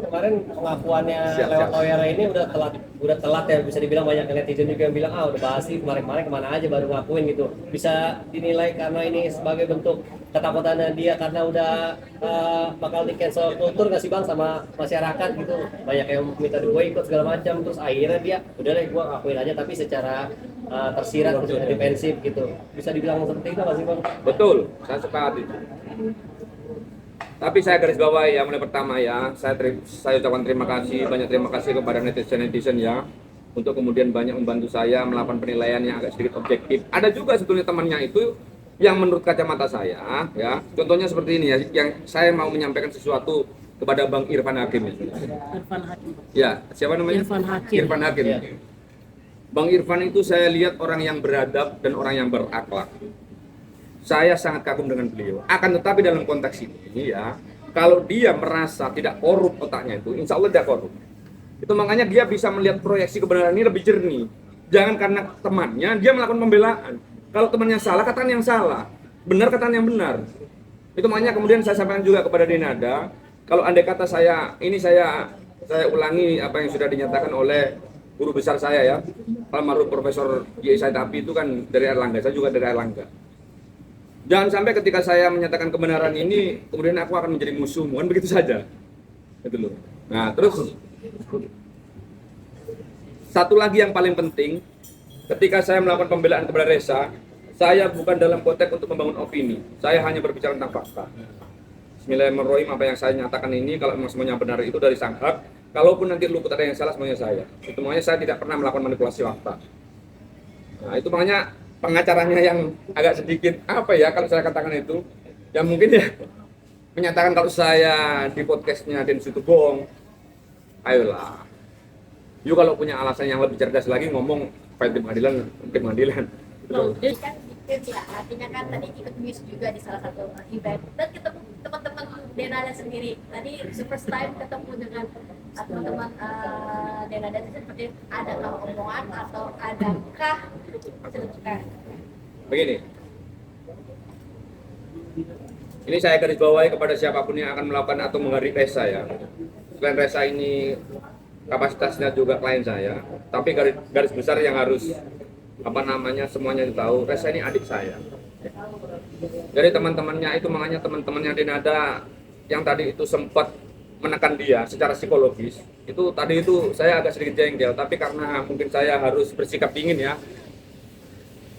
kemarin pengakuannya Siap, lewat siap. lawyer ini udah telat ya, bisa dibilang banyak netizen juga yang bilang udah basi kemarin-kemarin kemana aja baru ngakuin gitu. Bisa dinilai karena ini sebagai bentuk ketakutannya dia karena udah bakal di cancel kultur nggak sih bang sama masyarakat gitu, banyak yang minta di boykot segala macam, terus akhirnya dia udah deh gua ngakuin aja tapi secara tersirat gitu, defensif gitu, bisa dibilang seperti itu nggak sih bang? Betul, saya sepakat itu. Tapi saya garis bawahi yang mulai pertama ya, saya ucapkan terima kasih, banyak terima kasih kepada netizen ya, untuk kemudian banyak membantu saya melakukan penilaian yang agak sedikit objektif. Ada juga sebetulnya temannya itu yang menurut kacamata saya, ya, contohnya seperti ini ya, yang saya mau menyampaikan sesuatu kepada Bang Irfan Hakim. Irfan Hakim. Ya, siapa namanya? Irfan Hakim. Irfan Hakim. Ya. Bang Irfan itu saya lihat orang yang beradab dan orang yang berakhlak. Saya sangat kagum dengan beliau. Akan tetapi dalam konteks ini ya, kalau dia merasa tidak korup otaknya itu, insya Allah tidak korup. Itu makanya dia bisa melihat proyeksi kebenaran ini lebih jernih. Jangan karena temannya dia melakukan pembelaan. Kalau temannya salah, katakan yang salah. Benar, katakan yang benar. Itu makanya kemudian saya sampaikan juga kepada Denada, kalau andai kata saya ulangi apa yang sudah dinyatakan oleh guru besar saya ya, almarhum Profesor Y. Said Api itu kan dari Erlangga, saya juga dari Erlangga. Jangan sampai ketika saya menyatakan kebenaran ini, kemudian aku akan menjadi musuh, bukan begitu saja. Gitu loh. Nah, terus satu lagi yang paling penting, ketika saya melakukan pembelaan kepada Reza, saya bukan dalam konteks untuk membangun opini. Saya hanya berbicara tentang fakta. Bismillahirrahmanirrahim, apa yang saya nyatakan ini, kalau memang semuanya benar itu dari sang hak, kalaupun nanti luput ada yang salah, semuanya saya. Itu makanya saya tidak pernah melakukan manipulasi fakta. Nah, itu makanya pengacaranya yang agak sedikit apa ya kalau saya katakan itu, yang mungkin ya menyatakan kalau saya di podcastnya Densu itu bohong. Ayolah, you kalau punya alasan yang lebih cerdas lagi ngomong fight di pengadilan. Loh, dia kan gitu ya, artinya kan tadi ikut news juga di salah satu event dan ketemu teman-teman Denada sendiri. Tadi first time ketemu dengan teman-teman Denada itu seperti adakah omongan atau adakah celutukan? Begini, ini saya garis bawahi kepada siapapun yang akan melakukan atau menghardik Reza ya. Selain Reza ini kapasitasnya juga klien saya, tapi garis besar yang harus semuanya tahu, Reza ini adik saya. Jadi teman-temannya itu, makanya teman-temannya Denada yang tadi itu sempat menekan dia secara psikologis, itu tadi itu saya agak sedikit jengkel, tapi karena mungkin saya harus bersikap dingin ya,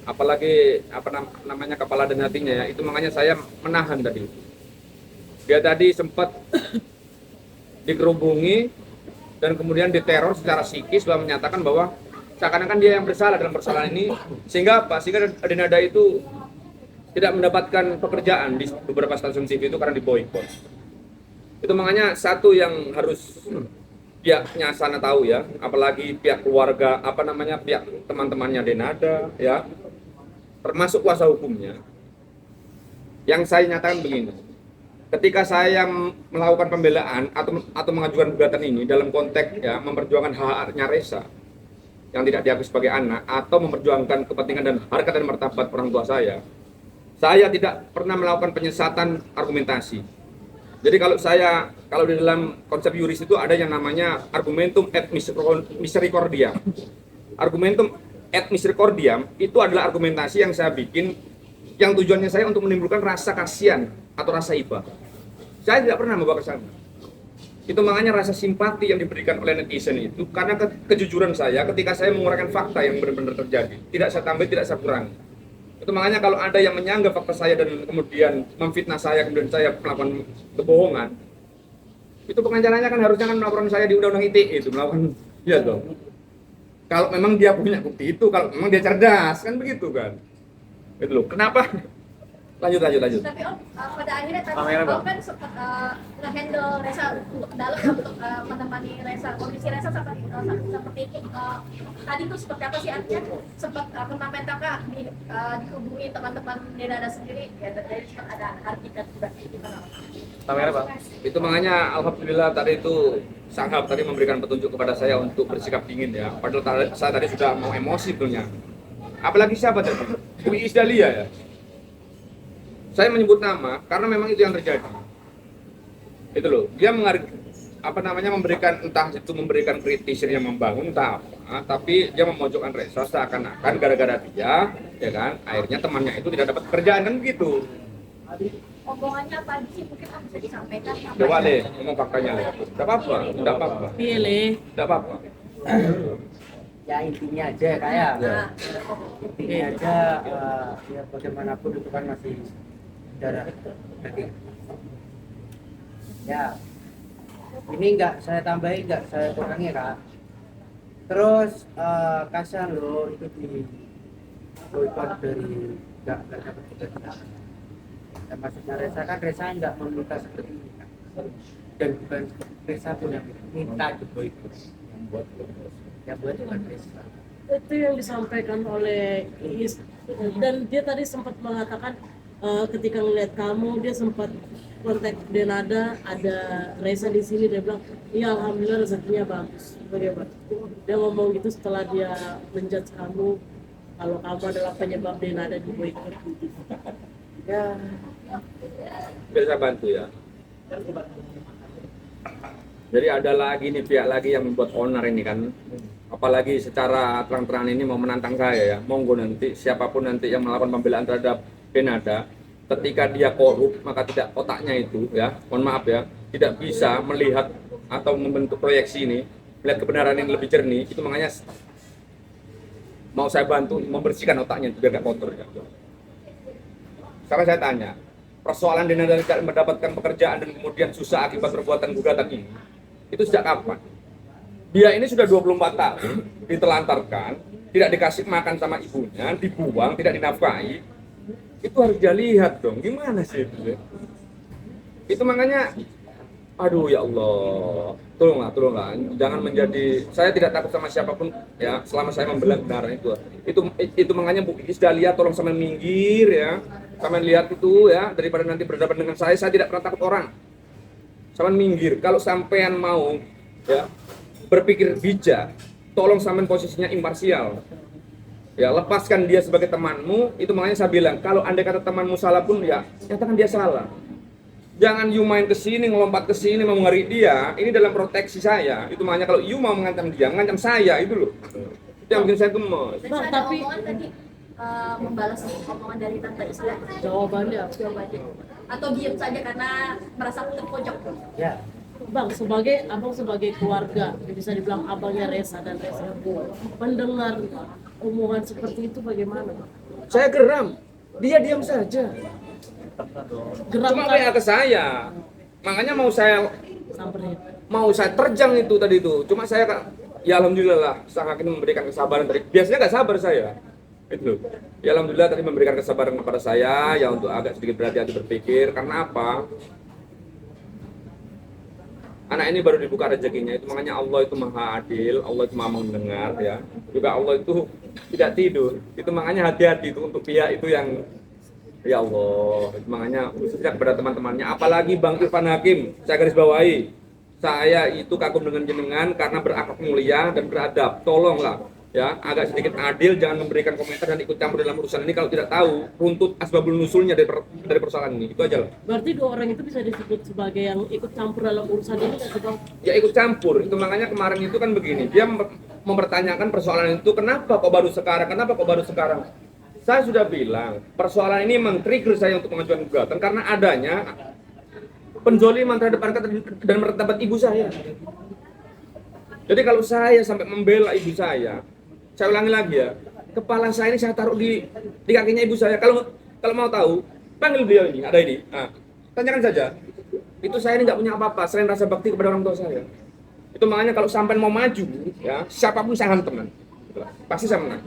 apalagi kepala dan hatinya ya, itu makanya saya menahan tadi. Dia tadi sempat dikerubungi dan kemudian diteror secara psikis, bahwa menyatakan bahwa seakan-akan dia yang bersalah dalam persoalan ini, sehingga Denada itu tidak mendapatkan pekerjaan di beberapa stasiun TV itu karena diboykot. Itu makanya satu yang harus pihaknya sana tahu ya, apalagi pihak keluarga, pihak teman-temannya Denada ya, termasuk kuasa hukumnya. Yang saya nyatakan begini, ketika saya melakukan pembelaan atau mengajukan gugatan ini dalam konteks ya memperjuangkan hak-haknya Reza yang tidak diakui sebagai anak, atau memperjuangkan kepentingan dan harkat dan martabat orang tua saya tidak pernah melakukan penyesatan argumentasi. Jadi kalau di dalam konsep yuris itu ada yang namanya argumentum et misericordiam. Argumentum et misericordiam itu adalah argumentasi yang saya bikin, yang tujuannya saya untuk menimbulkan rasa kasihan atau rasa iba. Saya tidak pernah membawa ke sana. Itu makanya rasa simpati yang diberikan oleh netizen itu karena kejujuran saya ketika saya menguraikan fakta yang benar-benar terjadi. Tidak saya tambah, tidak saya kurangi. Itu makanya kalau ada yang menyanggah fakta saya dan kemudian memfitnah saya, kemudian saya melakukan kebohongan, itu pengacaranya kan harusnya melaporan saya di undang-undang ITE itu, melakukan, ya dong. Kalau memang dia punya bukti itu, kalau memang dia cerdas, kan begitu kan. Gitu loh. Kenapa? Lanjut. Tapi pada akhirnya tadi Om kan sempat nge-handle Reza untuk dalam untuk menemani Reza, kondisi Reza seperti itu. Tadi tuh seperti apa sih artinya? Sempat kena petaka dihubungi teman-teman Denada sendiri, ya terjadi sempat ada artikel juga. Kamera bang. Itu makanya alhamdulillah tadi itu Sanghap tadi memberikan petunjuk kepada saya untuk bersikap dingin ya. Padahal saya tadi sudah mau emosi sebetulnya. Apalagi siapa tadi? Ui Isdalia ya. Saya menyebut nama karena memang itu yang terjadi. Itu loh, dia memberikan, entah itu memberikan kritisir yang membangun entah apa, tapi dia memojokkan Reza seakan-akan gara-gara dia, ya kan, akhirnya temannya itu tidak dapat pekerjaan kan begitu. Omongannya apa aja sih mungkin bisa disampaikan? Coba Le, ngomong faktanya Le. Tidak apa-apa, tidak apa-apa. Tidak apa-apa. Ya intinya aja ya Kak ya. Ya. Intinya aja ya bagaimanapun itu kan masih darah daging. Ya ini enggak saya tambahin, enggak saya kurangi Kak. Terus kasihan loh itu di boykot dari enggak dapat pekerjaan. Dan maksudnya Reza kan Reza enggak meminta seperti ini Kak. Dan bukan Reza pun yang minta di boykot. Ya buat bukan Reza. Itu yang disampaikan oleh Iis, dan dia tadi sempat mengatakan ketika ngeliat kamu dia sempat kontak Denada, ada Reza di sini, dia bilang iya alhamdulillah rezekinya bagus. Bagaimana? Dia ngomong gitu setelah dia menjudge kamu kalau kamu adalah penyebab Denada di boykot. Ya Bisa bantu ya. Jadi ada lagi nih pihak lagi yang membuat onar ini kan. Apalagi secara terang-terangan ini mau menantang saya ya. Monggo nanti siapapun nanti yang melakukan pembelaan terhadap Denada, ketika dia korup maka tidak, otaknya itu ya, mohon maaf ya, tidak bisa melihat atau membentuk proyeksi ini, melihat kebenaran yang lebih jernih. Itu makanya mau saya bantu membersihkan otaknya itu biar gak kotor ya. Sekarang saya tanya, persoalan Denada tidak mendapatkan pekerjaan dan kemudian susah akibat perbuatan gugatan ini, itu sejak kapan? Dia ini sudah 24 tahun ditelantarkan, tidak dikasih makan sama ibunya, dibuang, tidak dinafkahi. Itu harus dia lihat dong, gimana sih itu? Itu makanya, aduh ya Allah, tolonglah, jangan menjadi, saya tidak takut sama siapapun ya, selama saya membela kebenaran itu makanya Bu Iis Dahlia tolong sama minggir ya, sama lihat itu ya, daripada nanti berhadapan dengan saya tidak pernah takut orang, sama minggir. Kalau sampean mau ya berpikir bijak, tolong sampean posisinya imparsial. Ya, lepaskan dia sebagai temanmu. Itu makanya saya bilang, kalau andai kata temanmu salah pun ya, nyatakan dia salah. Jangan you main ke sini, ngelompat ke sini mau ngeri dia. Ini dalam proteksi saya. Itu makanya kalau you mau mengancam dia, mengancam saya itu loh. Itu yang bikin saya gemes. Dan saya ada omongan tadi membalas omongan dari Tante Isla. Jawabannya Jawabannya. Atau diam saja karena merasa terpojok. ya Bang, abang sebagai keluarga, bisa dibilang abangnya Reza dan Reza, mendengar omongan seperti itu bagaimana? Saya geram. Dia diam saja. Geram Cuma kan? kayak ke saya. Makanya mau saya terjang itu tadi itu. Cuma saya ya alhamdulillah lah, sang hakim memberikan kesabaran tadi. Biasanya nggak sabar saya. Itu. Ya alhamdulillah tadi memberikan kesabaran kepada saya ya untuk agak sedikit berhati-hati berpikir. Karena apa? Anak ini baru dibuka rezekinya, itu makanya Allah itu maha adil, Allah itu maha mendengar ya. Juga Allah itu tidak tidur. Itu makanya hati-hati itu untuk pihak itu yang ya Allah, itu makanya khususnya kepada teman-temannya, apalagi Bang Irfan Hakim, saya garis bawahi. Saya itu kagum dengan jenengan karena berakhlak mulia dan beradab. Tolonglah ya, agak sedikit adil, jangan memberikan komentar dan ikut campur dalam urusan ini kalau tidak tahu runtut asbabul nusulnya dari persoalan ini. Itu aja lah. Berarti dua orang itu bisa disebut sebagai yang ikut campur dalam urusan ini nggak sih Bang? Ya ikut campur, itu makanya kemarin itu kan begini, dia mempertanyakan persoalan itu, kenapa kok baru sekarang? Saya sudah bilang, persoalan ini men-trigger saya untuk mengajukan gugatan karena adanya penzoliman terhadap harkat dan martabat ibu saya. Jadi kalau saya sampai membela ibu saya ulangi lagi ya, kepala saya ini saya taruh di kakinya ibu saya. Kalau mau tahu, panggil beliau ini, ada ini. Nah, tanyakan saja. Itu saya ini nggak punya apa-apa selain rasa bakti kepada orang tua saya. Itu makanya kalau sampai mau maju, ya siapapun saya hantam, pasti saya menang.